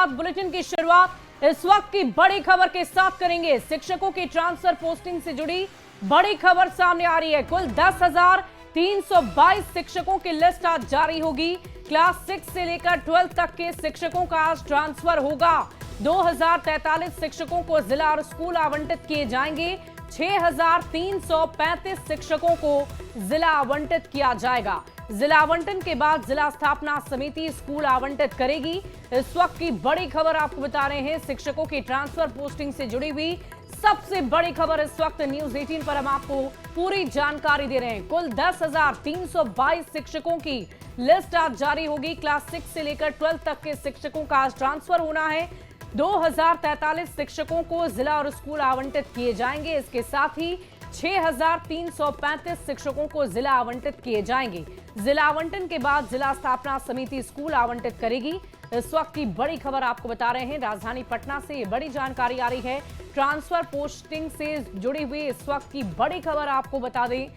साथ बुलेटिन की शुरुआत इस वक्त की बड़ी खबर के साथ करेंगे। शिक्षकों की ट्रांसफर पोस्टिंग से जुड़ी बड़ी खबर सामने आ रही है। कुल 10,322 शिक्षकों की लिस्ट आज जारी होगी। क्लास 6 से लेकर 12 तक के शिक्षकों का आज ट्रांसफर होगा। 2043 शिक्षकों को जिला और स्कूल आवंटित किए जाएंगे। 6,335 शिक्षकों को जिला आवंटित किया जाएगा। जिला आवंटन के बाद जिला स्थापना समिति स्कूल आवंटित करेगी। इस वक्त की बड़ी खबर आपको बता रहे हैं, शिक्षकों की ट्रांसफर पोस्टिंग से जुड़ी हुई सबसे बड़ी खबर इस वक्त न्यूज 18 पर हम आपको पूरी जानकारी दे रहे हैं। कुल 10,322 शिक्षकों की लिस्ट आज जारी होगी। क्लास 6 से लेकर 12 तक के शिक्षकों का आज ट्रांसफर होना है। 2043 शिक्षकों को जिला और स्कूल आवंटित किए जाएंगे। इसके साथ ही 6,335 शिक्षकों को जिला आवंटित किए जाएंगे। जिला आवंटन के बाद जिला स्थापना समिति स्कूल आवंटित करेगी। इस वक्त की बड़ी खबर आपको बता रहे हैं, राजधानी पटना से ये बड़ी जानकारी आ रही है। ट्रांसफर पोस्टिंग से जुड़ी हुई इस वक्त की बड़ी खबर आपको बता दें।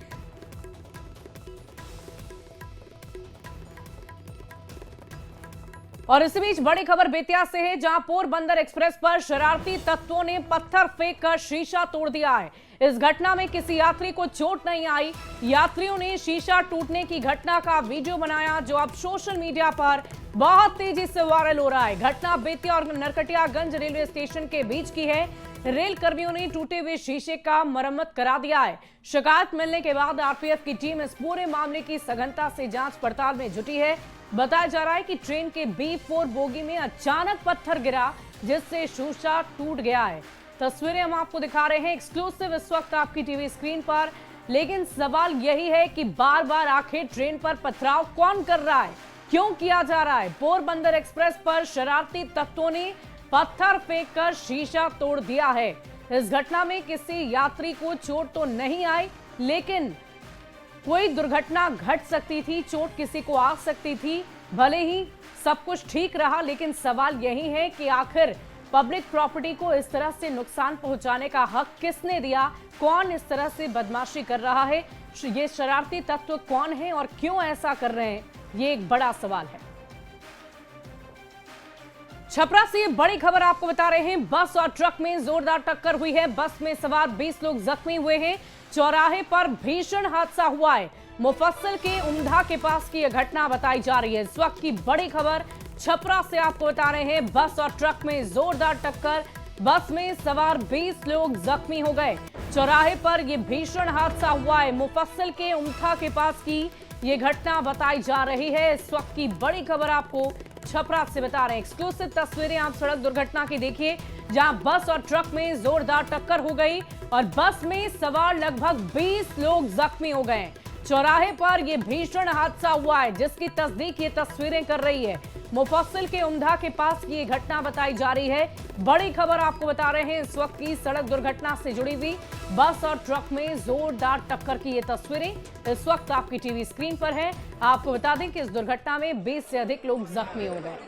और इसी बीच बड़ी खबर बेतिया से है, जहां पोरबंदर एक्सप्रेस पर शरारती तत्वों ने पत्थर फेंककर शीशा तोड़ दिया है। इस घटना में किसी यात्री को चोट नहीं आई। यात्रियों ने शीशा टूटने की घटना का वीडियो बनाया, जो अब सोशल मीडिया पर बहुत तेजी से वायरल हो रहा है। घटना बेतिया और नरकटियागंज रेलवे स्टेशन के बीच की है। रेल कर्मियों ने टूटे हुए शीशे का मरम्मत करा दिया है। शिकायत मिलने के बाद आरपीएफ की टीम इस पूरे मामले की सघनता से जांच पड़ताल में जुटी है। बताया जा रहा है कि ट्रेन के B4 बोगी में अचानक पत्थर गिरा, जिससे शीशा टूट गया है। तस्वीरें हम आपको दिखा रहे हैं एक्सक्लूसिव इस वक्त आपकी टीवी स्क्रीन पर। लेकिन सवाल यही है कि बार बार आखिर ट्रेन पर पथराव कौन कर रहा है, क्यों किया जा रहा है। पोरबंदर एक्सप्रेस पर शरारती तत्वों ने पत्थर फेंककर शीशा तोड़ दिया है। इस घटना में किसी यात्री को चोट तो नहीं आई, लेकिन कोई दुर्घटना घट सकती थी, चोट किसी को आ सकती थी। भले ही सब कुछ ठीक रहा, लेकिन सवाल यही है कि आखिर पब्लिक प्रॉपर्टी को इस तरह से नुकसान पहुंचाने का हक किसने दिया, कौन इस तरह से बदमाशी कर रहा है, ये शरारती तत्व कौन है और क्यों ऐसा कर रहे हैं, ये एक बड़ा सवाल है। छपरा से बड़ी खबर आपको बता रहे हैं, बस और ट्रक में जोरदार टक्कर हुई है। बस में सवार 20 लोग जख्मी हुए हैं। चौराहे पर भीषण हादसा हुआ है। मुफस्सिल के उमधा के पास की यह घटना बताई जा रही है। इस वक्त की बड़ी खबर छपरा से आपको बता रहे हैं, बस और ट्रक में जोरदार टक्कर, बस में सवार 20 लोग जख्मी हो गए। चौराहे पर यह भीषण हादसा हुआ है। मुफस्सिल के उमधा के पास की ये घटना बताई जा रही है। इस वक्त की बड़ी खबर आपको छपरा से बता रहे हैं। एक्सक्लूसिव तस्वीरें आप सड़क दुर्घटना की देखिए, जहां बस और ट्रक में जोरदार टक्कर हो गई और बस में सवार लगभग 20 लोग जख्मी हो गए। चौराहे पर यह भीषण हादसा हुआ है, जिसकी तस्दीक ये तस्वीरें कर रही है। मुफस्सिल के उमधा के पास की ये घटना बताई जा रही है। बड़ी खबर आपको बता रहे हैं, इस वक्त की सड़क दुर्घटना से जुड़ी हुई बस और ट्रक में जोरदार टक्कर की ये तस्वीरें इस वक्त आपकी टीवी स्क्रीन पर है। आपको बता दें कि इस दुर्घटना में 20 से अधिक लोग जख्मी हो गए।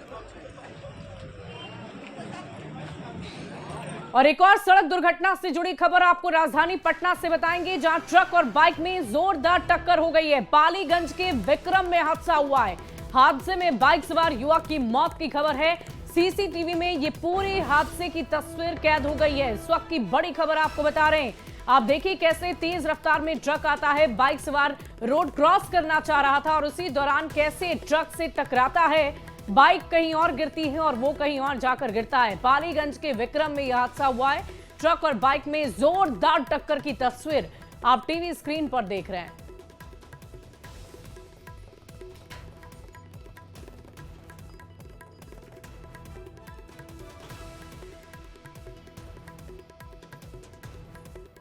और एक और सड़क दुर्घटना से जुड़ी खबर आपको राजधानी पटना से बताएंगे, जहां ट्रक और बाइक में जोरदार टक्कर हो गई है। पालीगंज के विक्रम में हादसा हुआ है। हादसे में बाइक सवार युवक की मौत की खबर है। सीसीटीवी में ये पूरे हादसे की तस्वीर कैद हो गई है। इस वक्त की बड़ी खबर आपको बता रहे हैं। आप देखिए कैसे तेज रफ्तार में ट्रक आता है। बाइक सवार रोड क्रॉस करना चाह रहा था और उसी दौरान कैसे ट्रक से टकराता है। बाइक कहीं और गिरती है और वो कहीं और जाकर गिरता है। पालीगंज के विक्रम में यह हादसा हुआ है। ट्रक और बाइक में जोरदार टक्कर की तस्वीर आप टीवी स्क्रीन पर देख रहे हैं।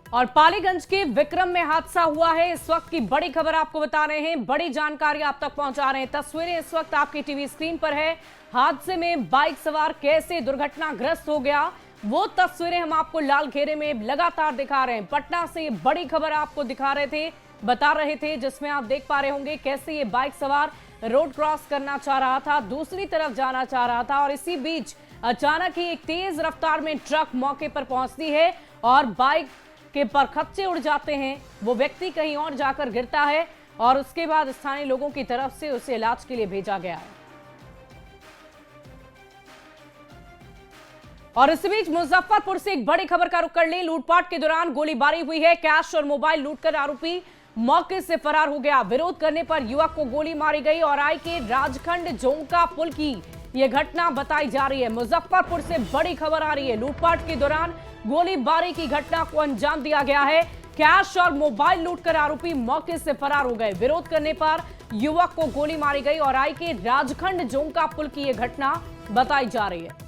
और पालीगंज के विक्रम में हादसा हुआ है। इस वक्त की बड़ी खबर आपको बता रहे हैं, बड़ी जानकारी आप तक पहुंचा रहे हैं। तस्वीरें इस वक्त आपकी टीवी स्क्रीन पर है। हादसे में बाइक सवार कैसे दुर्घटनाग्रस्त हो गया, वो तस्वीरें हम आपको लाल घेरे में लगातार दिखा रहे हैं। पटना से बड़ी खबर आपको दिखा रहे थे, बता रहे थे, जिसमें आप देख पा रहे होंगे कैसे ये बाइक सवार रोड क्रॉस करना चाह रहा था, दूसरी तरफ जाना चाह रहा था और इसी बीच अचानक ही एक तेज रफ्तार में ट्रक मौके पर पहुंचती है और बाइक के परखच्चे उड़ जाते हैं। वो व्यक्ति कहीं और जाकर गिरता है और उसके बाद स्थानीय लोगों की तरफ से उसे इलाज के लिए भेजा गया है। और इस बीच मुजफ्फरपुर से एक बड़ी खबर का रुख कर लें। लूटपाट के दौरान गोलीबारी हुई है। कैश और मोबाइल लूटकर आरोपी मौके से फरार हो गया। विरोध करने पर युवक को गोली मारी गई और आई के राजखंड जोंका पुल की यह घटना बताई जा रही है। मुजफ्फरपुर से बड़ी खबर आ रही है। लूटपाट के दौरान गोलीबारी की घटना को अंजाम दिया गया है। कैश और मोबाइल लूटकर आरोपी मौके से फरार हो गए। विरोध करने पर युवक को गोली मारी गई और आई के राजखंड जोंका पुल की यह घटना बताई जा रही है।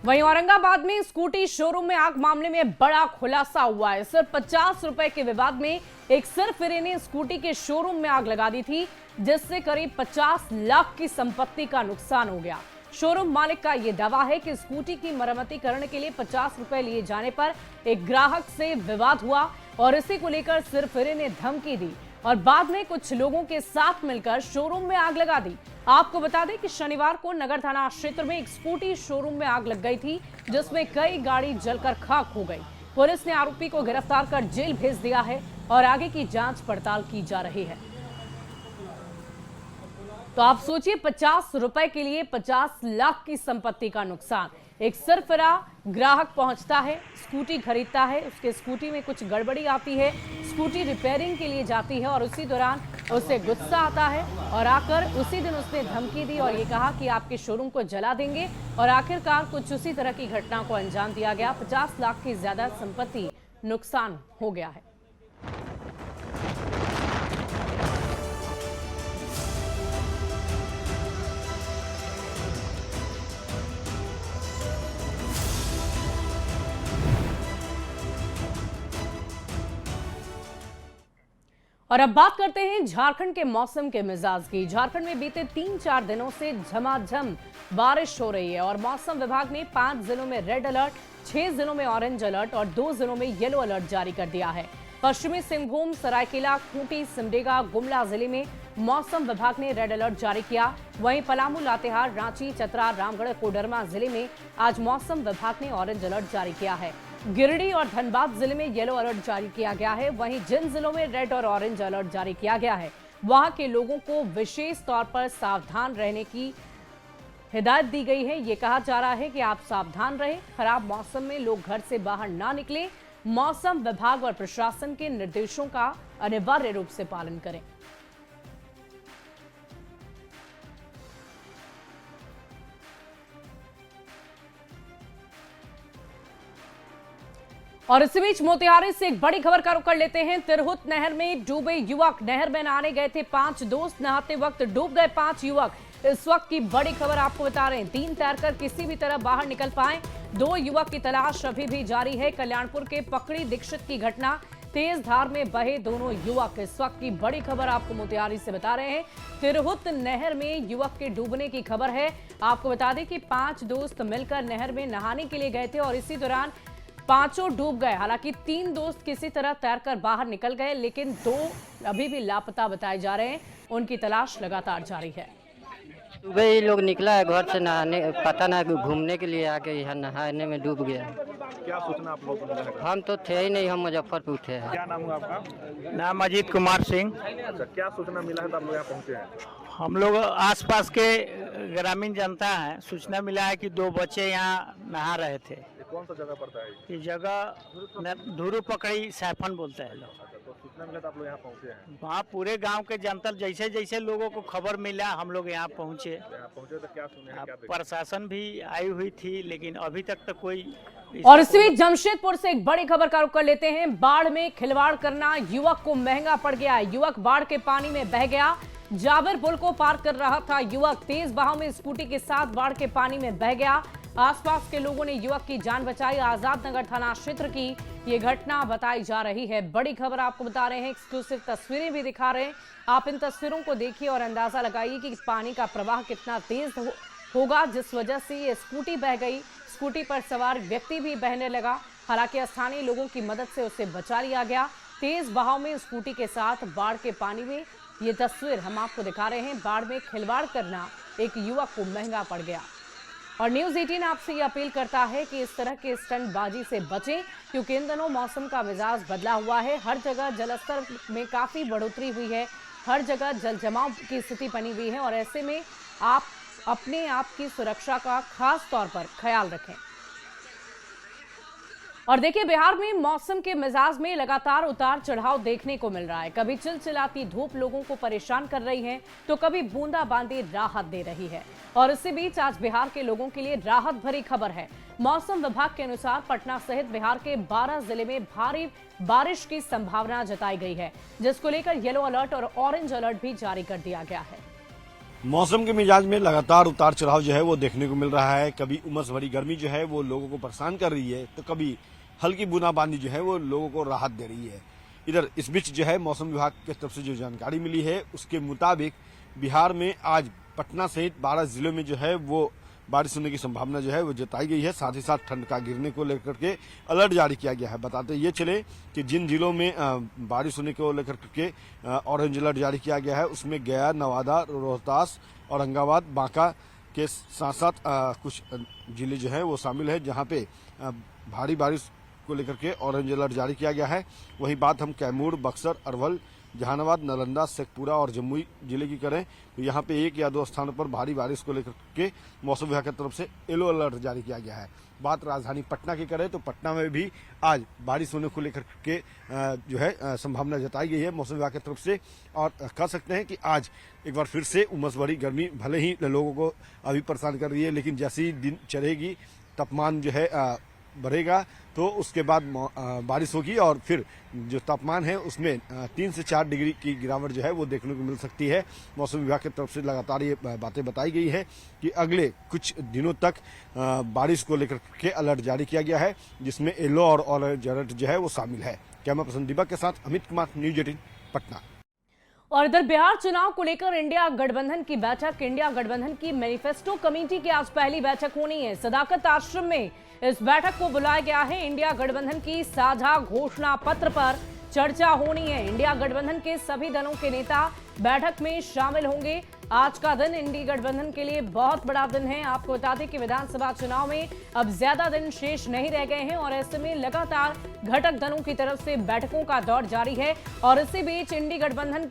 वहीं औरंगाबाद में स्कूटी शोरूम में आग मामले में बड़ा खुलासा हुआ है। सिर्फ 50 रुपए के विवाद में एक सिरफिरे ने स्कूटी के शोरूम में आग लगा दी थी, जिससे करीब 50 लाख की संपत्ति का नुकसान हो गया। शोरूम मालिक का यह दावा है कि स्कूटी की मरम्मती करने के लिए 50 रुपए लिए जाने पर एक ग्राहक से विवाद हुआ और इसी को लेकर सिरफिरे ने धमकी दी और बाद में कुछ लोगों के साथ मिलकर शोरूम में आग लगा दी। आपको बता दें कि शनिवार को नगर थाना क्षेत्र में एक स्कूटी शोरूम में आग लग गई थी, जिसमें कई गाड़ी जलकर खाक हो गई। पुलिस ने आरोपी को गिरफ्तार कर जेल भेज दिया है और आगे की जांच पड़ताल की जा रही है। तो आप सोचिए, 50 रुपए के लिए 50 लाख की संपत्ति का नुकसान। एक सरफरा ग्राहक पहुंचता है, स्कूटी खरीदता है, उसके स्कूटी में कुछ गड़बड़ी आती है, स्कूटी रिपेयरिंग के लिए जाती है और उसी दौरान उसे गुस्सा आता है और आकर उसी दिन उसने धमकी दी और ये कहा कि आपके शोरूम को जला देंगे और आखिरकार कुछ उसी तरह की घटना को अंजाम दिया गया। 50 लाख की ज्यादा संपत्ति नुकसान हो गया है। और अब बात करते हैं झारखंड के मौसम के मिजाज की। झारखंड में बीते 3-4 दिनों से झमाझम बारिश हो रही है और मौसम विभाग ने 5 जिलों में रेड अलर्ट, 6 जिलों में ऑरेंज अलर्ट और 2 जिलों में येलो अलर्ट जारी कर दिया है। पश्चिमी सिंहभूम, सरायकेला, खूंटी, सिमडेगा, गुमला जिले में मौसम विभाग ने रेड अलर्ट जारी किया। वहीं पलामू, लातेहार, रांची, चतरा, रामगढ़, कोडरमा जिले में आज मौसम विभाग ने ऑरेंज अलर्ट जारी किया है। गिरिडीह और धनबाद जिले में येलो अलर्ट जारी किया गया है। वहीं जिन जिलों में रेड और ऑरेंज अलर्ट जारी किया गया है, वहां के लोगों को विशेष तौर पर सावधान रहने की हिदायत दी गई है। ये कहा जा रहा है कि आप सावधान रहें, खराब मौसम में लोग घर से बाहर ना निकलें, मौसम विभाग और प्रशासन के निर्देशों का अनिवार्य रूप से पालन करें। और इसी बीच मोतिहारी से एक बड़ी खबर का रुख कर लेते हैं। तिरहुत नहर में डूबे युवक, नहर में नहाने गए थे 5 दोस्त, नहाते वक्त डूब गए 5 युवक। इस वक्त की बड़ी खबर आपको बता रहे हैं। 3 तैरकर किसी भी तरह बाहर निकल पाए, 2 युवक की तलाश अभी भी जारी है। कल्याणपुर के पकड़ी दीक्षित की घटना, तेज धार में बहे दोनों युवक। इस वक्त की बड़ी खबर आपको मोतिहारी से बता रहे हैं। तिरहुत नहर में युवक के डूबने की खबर है। आपको बता दें कि 5 दोस्त मिलकर नहर में नहाने के लिए गए थे और इसी दौरान 5 डूब गए। हालांकि 3 दोस्त किसी तरह तैरकर बाहर निकल गए, लेकिन 2 अभी भी लापता बताए जा रहे हैं। उनकी तलाश लगातार जारी है। सुबह ही लोग निकला है घर से नहाने, पता ना घूमने के लिए आके यहाँ नहाने में डूब गया। क्या सूचना आप लोगों को मिला? हम तो थे ही नहीं, हम मुजफ्फरपुर थे। क्या नाम हुआ आपका? नाम अजीत कुमार सिंह। अच्छा, क्या सूचना मिला है तो आप लोग यहाँ पहुँचे हैं? हम लोग आसपास के ग्रामीण जनता हैं, सूचना मिला है कि 2 बच्चे यहाँ नहा रहे थे। ये कौन सा जगह पड़ता है? ये जगह धुरु पकड़ी सैफन बोलते हैं लोग। अच्छा, तो सूचना मिला तो आप लोग यहाँ पहुँचे हैं? वहाँ पूरे गांव के जनता, जैसे जैसे लोगों को खबर मिला हम लोग यहाँ पहुँचे। यहाँ पहुँचे तो क्या सुने हैं, क्या देखे? प्रशासन भी आई हुई थी, लेकिन अभी तक तो कोई। और इसी बीच जमशेदपुर से एक बड़ी खबर का रुख कर लेते हैं। बाढ़ में खिलवाड़ करना युवक को महंगा पड़ गया है। युवक बाढ़ के पानी में बह गया। जाबिर पुल को पार कर रहा था युवक, तेज बहाव में स्कूटी के साथ बाढ़ के पानी में बह गया। आसपास के लोगों ने युवक की जान बचाई। आजाद नगर थाना क्षेत्र की ये घटना बताई जा रही है। बड़ी खबर आपको बता रहे हैं, एक्सक्लूसिव तस्वीरें भी दिखा रहे हैं। आप इन तस्वीरों को देखिए और अंदाजा लगाइए कि पानी का प्रवाह कितना तेज होगा, जिस वजह से ये स्कूटी बह गई। स्कूटी पर सवार व्यक्ति भी बहने लगा। हालांकि स्थानीय लोगों की मदद से उसे बचा लिया गया। तेज बहाव में स्कूटी के साथ बाढ़ के पानी में ये तस्वीर हम आपको दिखा रहे हैं। बाढ़ में खिलवाड़ करना एक युवक को महंगा पड़ गया। और न्यूज़ 18 आपसे ये अपील करता है कि इस तरह के स्टंटबाजी से बचें, क्योंकि इन दिनों मौसम का मिजाज बदला हुआ है। हर जगह जलस्तर में काफ़ी बढ़ोतरी हुई है। हर जगह जल जमाव की स्थिति बनी हुई है और ऐसे में आप अपने आप की सुरक्षा का खास तौर पर ख्याल रखें। और देखिए, बिहार में मौसम के मिजाज में लगातार उतार चढ़ाव देखने को मिल रहा है। कभी चिलचिलाती धूप लोगों को परेशान कर रही है तो कभी बूंदाबांदी राहत दे रही है। और इसी बीच आज बिहार के लोगों के लिए राहत भरी खबर है। मौसम विभाग के अनुसार पटना सहित बिहार के 12 जिले में भारी बारिश की संभावना जताई गई है, जिसको लेकर येलो अलर्ट और ऑरेंज अलर्ट भी जारी कर दिया गया है। मौसम के मिजाज में लगातार उतार चढ़ाव जो है वो देखने को मिल रहा है। कभी उमस भरी गर्मी जो है वो लोगों को परेशान कर रही है तो कभी हल्की बूंदाबांदी जो है वो लोगों को राहत दे रही है। इधर इस बीच जो है मौसम विभाग की तरफ से जो जानकारी मिली है उसके मुताबिक बिहार में आज पटना सहित 12 जिलों में जो है वो बारिश होने की संभावना जो है वो जताई गई है। साथ ही साथ ठंड का गिरने को लेकर के अलर्ट जारी किया गया है। बताते ये चले कि जिन जिलों में बारिश होने को लेकर के ऑरेंज अलर्ट जारी किया गया है उसमें गया, नवादा, रोहतास, औरंगाबाद, बांका के साथ साथ कुछ जिले जो है वो शामिल है जहाँ पे भारी बारिश को लेकर के ऑरेंज अलर्ट जारी किया गया है। वही बात हम कैमूर, बक्सर, अरवल, जहानाबाद, नालंदा, शेखपुरा और जमुई जिले की करें तो यहाँ पे 1 या 2 स्थानों पर भारी बारिश को लेकर के मौसम विभाग की तरफ से येलो अलर्ट जारी किया गया है। बात राजधानी पटना की करें तो पटना में भी आज बारिश होने को लेकर के जो है संभावना जताई गई है मौसम विभाग की तरफ से। और कह सकते हैं कि आज एक बार फिर से उमस भरी गर्मी भले ही लोगों को अभी परेशान कर रही है, लेकिन जैसे ही दिन चढ़ेगी तापमान जो है बढ़ेगा तो उसके बाद बारिश होगी और फिर जो तापमान है उसमें 3 से 4 डिग्री की गिरावट जो है वो देखने को मिल सकती है। मौसम विभाग की तरफ से लगातार ये बातें बताई गई है कि अगले कुछ दिनों तक बारिश को लेकर के अलर्ट जारी किया गया है, जिसमें येलो और ऑरेंज अलर्ट जो है वो शामिल है। कैमरा पर्सन दीपक के साथ अमित कुमार, न्यूज 18 पटना। और इधर बिहार चुनाव को लेकर इंडिया गठबंधन की बैठक, इंडिया गठबंधन की मैनिफेस्टो कमेटी की आज पहली बैठक होनी है। सदाकत आश्रम में इस बैठक को बुलाया गया है। इंडिया गठबंधन की साझा घोषणा पत्र पर चर्चा होनी है। इंडिया गठबंधन के सभी दलों के नेता बैठक में शामिल होंगे। आज का दिन इंडिया गठबंधन के लिए बहुत बड़ा दिन है। आपको बता दें कि विधानसभा चुनाव में अब ज्यादा दिन शेष नहीं रह गए हैं और ऐसे में लगातार घटक दलों की तरफ से बैठकों का दौर जारी है। और इसी बीच इंडिया गठबंधन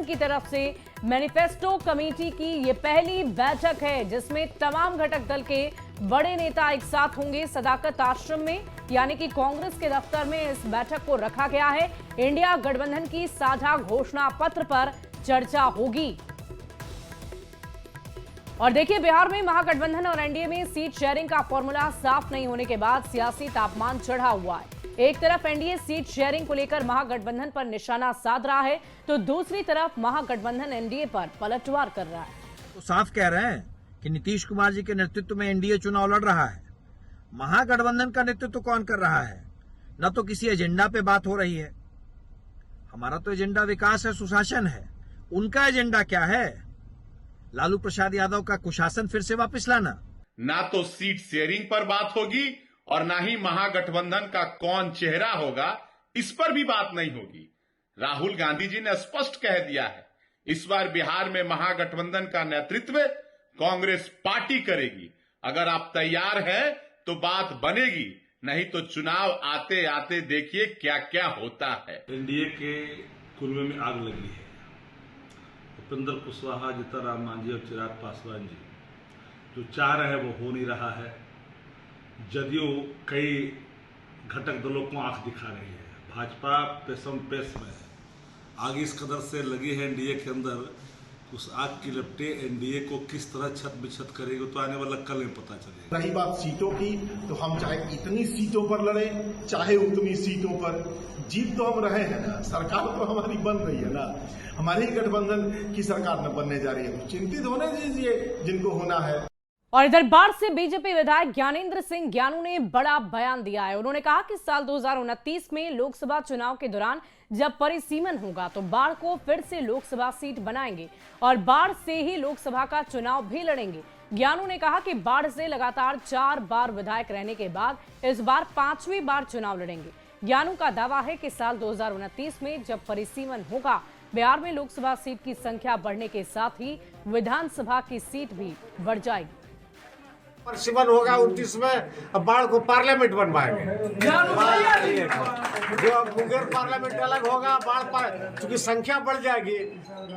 की तरफ से मैनिफेस्टो कमेटी की ये पहली बैठक है जिसमें तमाम घटक दल के बड़े नेता एक साथ होंगे। सदाकत आश्रम में यानी कि कांग्रेस के दफ्तर में इस बैठक को रखा गया है। इंडिया गठबंधन की साझा घोषणा पत्र पर चर्चा होगी। और देखिए, बिहार में महागठबंधन और एनडीए में सीट शेयरिंग का फॉर्मूला साफ नहीं होने के बाद सियासी तापमान चढ़ा हुआ है। एक तरफ एनडीए सीट शेयरिंग को लेकर महागठबंधन पर निशाना साध रहा है तो दूसरी तरफ महागठबंधन एनडीए पर पलटवार कर रहा है। तो साफ कह रहे हैं कि नीतीश कुमार जी के नेतृत्व में एनडीए चुनाव लड़ रहा है। महागठबंधन का नेतृत्व कौन कर रहा है? न तो किसी एजेंडा पे बात हो रही है। हमारा तो एजेंडा विकास है, सुशासन है। उनका एजेंडा क्या है? लालू प्रसाद यादव का कुशासन फिर से वापस लाना। ना तो सीट शेयरिंग पर बात होगी और ना ही महागठबंधन का कौन चेहरा होगा, इस पर भी बात नहीं होगी। राहुल गांधी जी ने स्पष्ट कह दिया है, इस बार बिहार में महागठबंधन का नेतृत्व कांग्रेस पार्टी करेगी। अगर आप तैयार हैं तो बात बनेगी, नहीं तो चुनाव आते आते देखिए क्या क्या होता है। एनडीए के कुनबे में आग लगी है। उपेंद्र कुशवाहा, जीतनराम मांझी और चिराग पासवान जी जो चाह रहे हैं वो हो नहीं रहा है। जदयू कई घटक दलों को आंख दिखा रही है। भाजपा पेशम पेश में आग इस कदर से लगी है एनडीए के अंदर, उस आग की लपटें एनडीए को किस तरह छत बिछत करेगी तो आने वाला कल में पता चलेगा। रही बात सीटों की, तो हम चाहे इतनी सीटों पर लड़े चाहे उतनी सीटों पर जीत तो हम रहे हैं ना। सरकार तो हमारी बन रही है ना, हमारे ही गठबंधन की सरकार न बनने जा रही है। तो चिंतित होने दीजिए जिनको होना है। और इधर बाढ़ से बीजेपी विधायक ज्ञानेंद्र सिंह ज्ञानू ने बड़ा बयान दिया है। उन्होंने कहा कि साल 2029 में लोकसभा चुनाव के दौरान जब परिसीमन होगा तो बाढ़ को फिर से लोकसभा सीट बनाएंगे और बाढ़ से ही लोकसभा का चुनाव भी लड़ेंगे। ज्ञानू ने कहा कि बाढ़ से लगातार 4 बार विधायक रहने के बाद इस बार 5वीं बार चुनाव लड़ेंगे। ज्ञानू का दावा है कि साल 2029 में जब परिसीमन होगा बिहार में लोकसभा सीट की संख्या बढ़ने के साथ ही विधानसभा की सीट भी बढ़ जाएगी। परसिमन होगा 29 में, अब बाढ़ को पार्लियामेंट बनवाएंगे। जो अब मुंगेर पार्लियामेंट अलग होगा, बाढ़ चूंकि संख्या बढ़ जाएगी,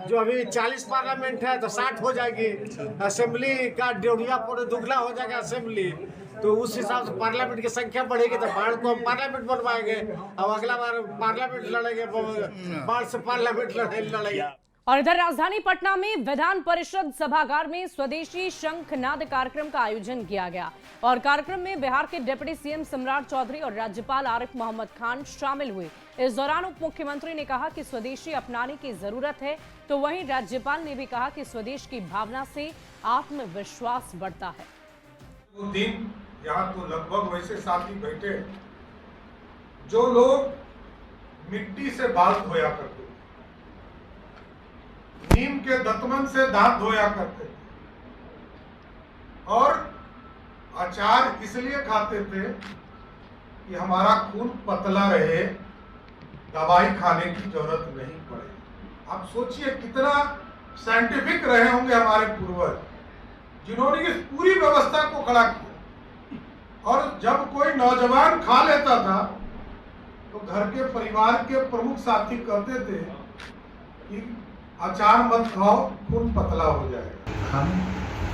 जो अभी 40 पार्लियामेंट है तो 60 हो जाएगी। असेंबली का ड्योढ़िया पूरे दुगना हो जाएगा असेंबली, तो उस हिसाब से पार्लियामेंट की संख्या बढ़ेगी तो बाढ़ को हम पार्लियामेंट बनवाएंगे। अब अगला बार पार्लियामेंट लड़ेंगे, बाढ़ से पार्लियामेंट लड़ेंगे। और इधर राजधानी पटना में विधान परिषद सभागार में स्वदेशी शंखनाद कार्यक्रम का आयोजन किया गया और कार्यक्रम में बिहार के डिप्टी सीएम सम्राट चौधरी और राज्यपाल आरिफ मोहम्मद खान शामिल हुए। इस दौरान उप मुख्यमंत्री ने कहा कि स्वदेशी अपनाने की जरूरत है, तो वहीं राज्यपाल ने भी कहा कि स्वदेश की भावना से आत्मविश्वास बढ़ता है। वो दिन यहाँ तो लगभग वैसे साथी बैठे जो लोग मिट्टी से बाल धोया करते, नीम के दतमन से दांत धोया करते थे और अचार इसलिए खाते थे कि हमारा खून पतला रहे, दवाई खाने की जरूरत नहीं पड़े। आप सोचिए कितना साइंटिफिक रहे होंगे हमारे पूर्वज, जिन्होंने इस पूरी व्यवस्था को खड़ा किया। और जब कोई नौजवान खा लेता था तो घर के परिवार के प्रमुख साथी कहते थे कि अचार मत खाओ, खून पतला हो जाएगा।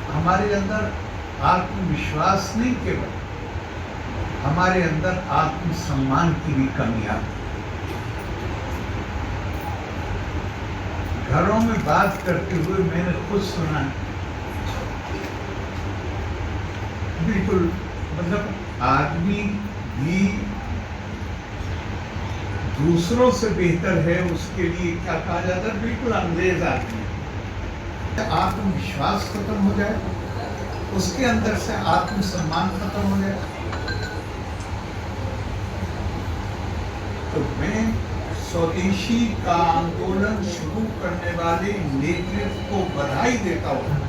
हमारे अंदर आत्मविश्वास नहीं, केवल हमारे अंदर आत्मसम्मान की भी कमी आती है। घरों में बात करते हुए मैंने खुद सुना, बिल्कुल मतलब आदमी भी दूसरों से बेहतर है, उसके लिए क्या कहा जाता है, बिल्कुल अंग्रेज आदमी। आत्मविश्वास खत्म हो जाए, उसके अंदर से आत्मसम्मान खत्म हो जाए, तो मैं स्वदेशी का आंदोलन शुरू करने वाले नेतृत्व को बधाई देता हूँ।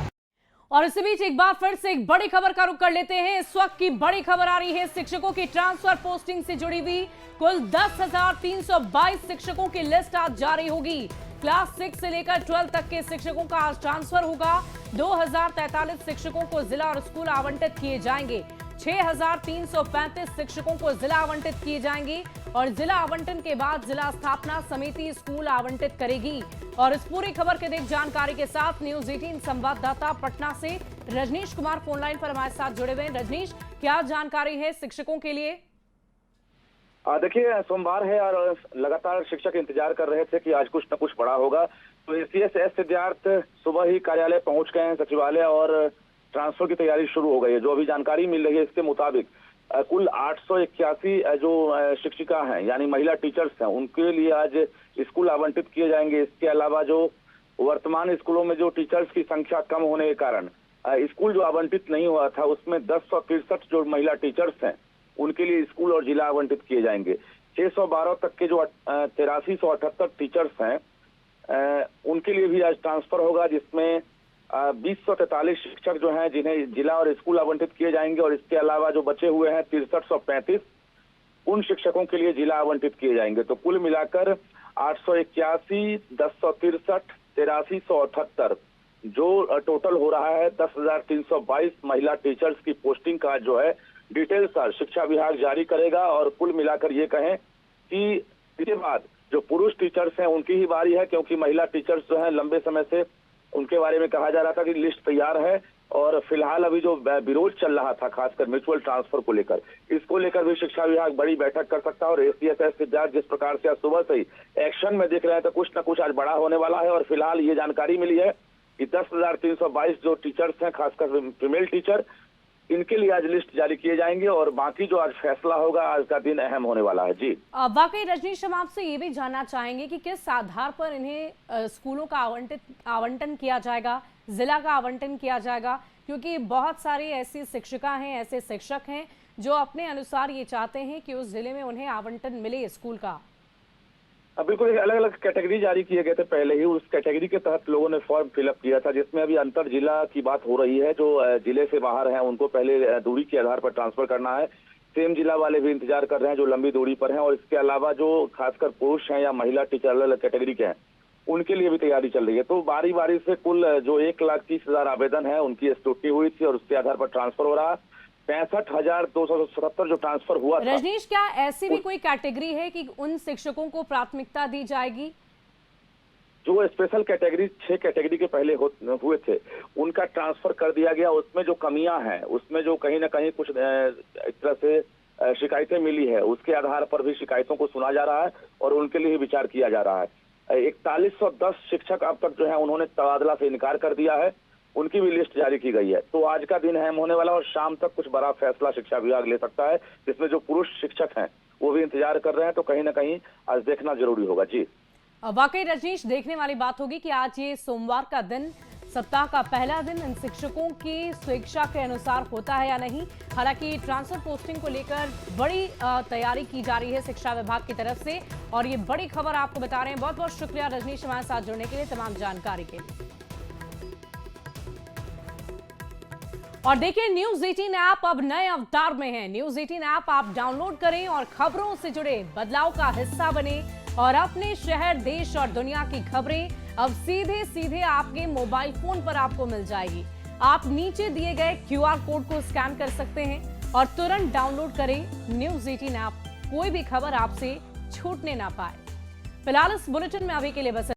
और इसी बीच एक बार फिर से एक बड़ी खबर का रुख कर लेते हैं। इस वक्त की बड़ी खबर आ रही है शिक्षकों की ट्रांसफर पोस्टिंग से जुड़ी हुई। कुल 10,322 शिक्षकों की लिस्ट आज जारी होगी। क्लास 6 से लेकर 12 तक के शिक्षकों का आज ट्रांसफर होगा। 2,043 शिक्षकों को जिला और स्कूल आवंटित किए जाएंगे। 6,335 शिक्षकों को जिला आवंटित किए जाएंगे और जिला आवंटन के बाद जिला स्थापना समिति स्कूल आवंटित करेगी। और इस पूरी खबर के अधिक जानकारी के साथ न्यूज 18 संवाददाता पटना से रजनीश कुमार फोन लाइन पर हमारे साथ जुड़े हुए हैं। रजनीश, क्या जानकारी है शिक्षकों के लिए? देखिए, सोमवार है और लगातार शिक्षक इंतजार कर रहे थे कि आज कुछ न कुछ बड़ा होगा। तो एसीएस सिद्धार्थ सुबह ही कार्यालय पहुंच गए हैं, सचिवालय, और ट्रांसफर की तैयारी शुरू हो गई है। जो अभी जानकारी मिल रही है इसके मुताबिक कुल 881 जो शिक्षिका हैं यानी महिला टीचर्स हैं, उनके लिए आज स्कूल आवंटित किए जाएंगे। इसके अलावा जो वर्तमान स्कूलों में जो टीचर्स की संख्या कम होने के कारण स्कूल जो आवंटित नहीं हुआ था, उसमें 1063 जो महिला टीचर्स हैं उनके लिए स्कूल और जिला आवंटित किए जाएंगे। 612 तक के जो 8378 टीचर्स हैं उनके लिए भी आज ट्रांसफर होगा, जिसमें 2043 शिक्षक जो हैं जिन्हें जिला और स्कूल आवंटित किए जाएंगे। और इसके अलावा जो बचे हुए हैं 6335 उन शिक्षकों के लिए जिला आवंटित किए जाएंगे। तो कुल मिलाकर 881, 1063, 8378 जो टोटल हो रहा है 10,322 महिला टीचर्स की पोस्टिंग का जो है डिटेल्स शिक्षा विभाग जारी करेगा। और कुल मिलाकर ये कहें कि इसके बाद जो पुरुष टीचर्स हैं उनकी ही बारी है, क्योंकि महिला टीचर्स जो हैं लंबे समय से उनके बारे में कहा जा रहा था कि लिस्ट तैयार है और फिलहाल अभी जो विरोध चल रहा था खासकर म्यूचुअल ट्रांसफर को लेकर, इसको लेकर भी शिक्षा विभाग बड़ी बैठक कर सकता है। और एसीएस सिद्धार्थ जिस प्रकार से आज सुबह से ही एक्शन में दिख रहे हैं, तो कुछ न कुछ आज बड़ा होने वाला है। और फिलहाल ये जानकारी मिली है कि 10,322 जो टीचर्स हैं खासकर फीमेल टीचर, इनके लिए आज लिस्ट जारी किए जाएंगे और बाकी जो आज फैसला होगा, आज का दिन अहम होने वाला है। जी वाकई रजनीश, हम आपसे ये भी जानना चाहेंगे कि किस आधार पर इन्हें स्कूलों का आवंटन किया जाएगा, जिला का आवंटन किया जाएगा, क्योंकि बहुत सारी ऐसी शिक्षिका हैं, ऐसे शिक्षक हैं जो अपने अनुसार ये चाहते हैं कि उस जिले में उन्हें आवंटन मिले स्कूल का। बिल्कुल, अलग अलग कैटेगरी जारी किए गए थे पहले ही। उस कैटेगरी के तहत लोगों ने फॉर्म फिलअप किया था, जिसमें अभी अंतर जिला की बात हो रही है। जो जिले से बाहर हैं उनको पहले दूरी के आधार पर ट्रांसफर करना है। सेम जिला वाले भी इंतजार कर रहे हैं जो लंबी दूरी पर हैं। और इसके अलावा जो खासकर पुरुष हैं या महिला टीचर अलग अलग कैटेगरी के हैं, उनके लिए भी तैयारी चल रही है। तो बारी बारी से कुल जो 1,30,000 आवेदन है उनकी स्क्रूटनी हुई थी और उसके आधार पर ट्रांसफर हो रहा। 65,277 जो ट्रांसफर हुआ था। रजनीश, क्या ऐसी भी कोई कैटेगरी है कि उन शिक्षकों को प्राथमिकता दी जाएगी? जो स्पेशल कैटेगरी 6 कैटेगरी के पहले हुए थे उनका ट्रांसफर कर दिया गया। उसमें जो कमियां हैं, उसमें जो कहीं ना कहीं कुछ इस तरह से शिकायतें मिली है, उसके आधार पर भी शिकायतों को सुना जा रहा है और उनके लिए विचार किया जा रहा है। 4110 शिक्षक अब तक जो है उन्होंने तबादला से इनकार कर दिया है, उनकी भी लिस्ट जारी की गई है। तो आज का दिन अहम होने वाला और शाम तक कुछ बड़ा फैसला शिक्षा विभाग ले सकता है, जिसमें जो पुरुष शिक्षक हैं वो भी इंतजार कर रहे हैं। तो कहीं ना कहीं आज देखना जरूरी होगा। जी वाकई रजनीश, देखने वाली बात होगी कि आज ये सोमवार का दिन, सप्ताह का पहला दिन इन शिक्षकों की स्वेच्छा के अनुसार होता है या नहीं। हालांकि ट्रांसफर पोस्टिंग को लेकर बड़ी तैयारी की जा रही है शिक्षा विभाग की तरफ से और ये बड़ी खबर आपको बता रहे हैं। बहुत बहुत शुक्रिया रजनीश हमारे साथ जुड़ने के लिए, तमाम जानकारी के लिए। और देखिए, न्यूज 18 ऐप अब नए अवतार में है। न्यूज 18 ऐप आप डाउनलोड करें और खबरों से जुड़े बदलाव का हिस्सा बने और अपने शहर, देश और दुनिया की खबरें अब सीधे सीधे आपके मोबाइल फोन पर आपको मिल जाएगी। आप नीचे दिए गए QR कोड को स्कैन कर सकते हैं और तुरंत डाउनलोड करें न्यूज 18 ऐप। कोई भी खबर आपसे छूटने ना पाए। फिलहाल इस बुलेटिन में अभी के लिए बस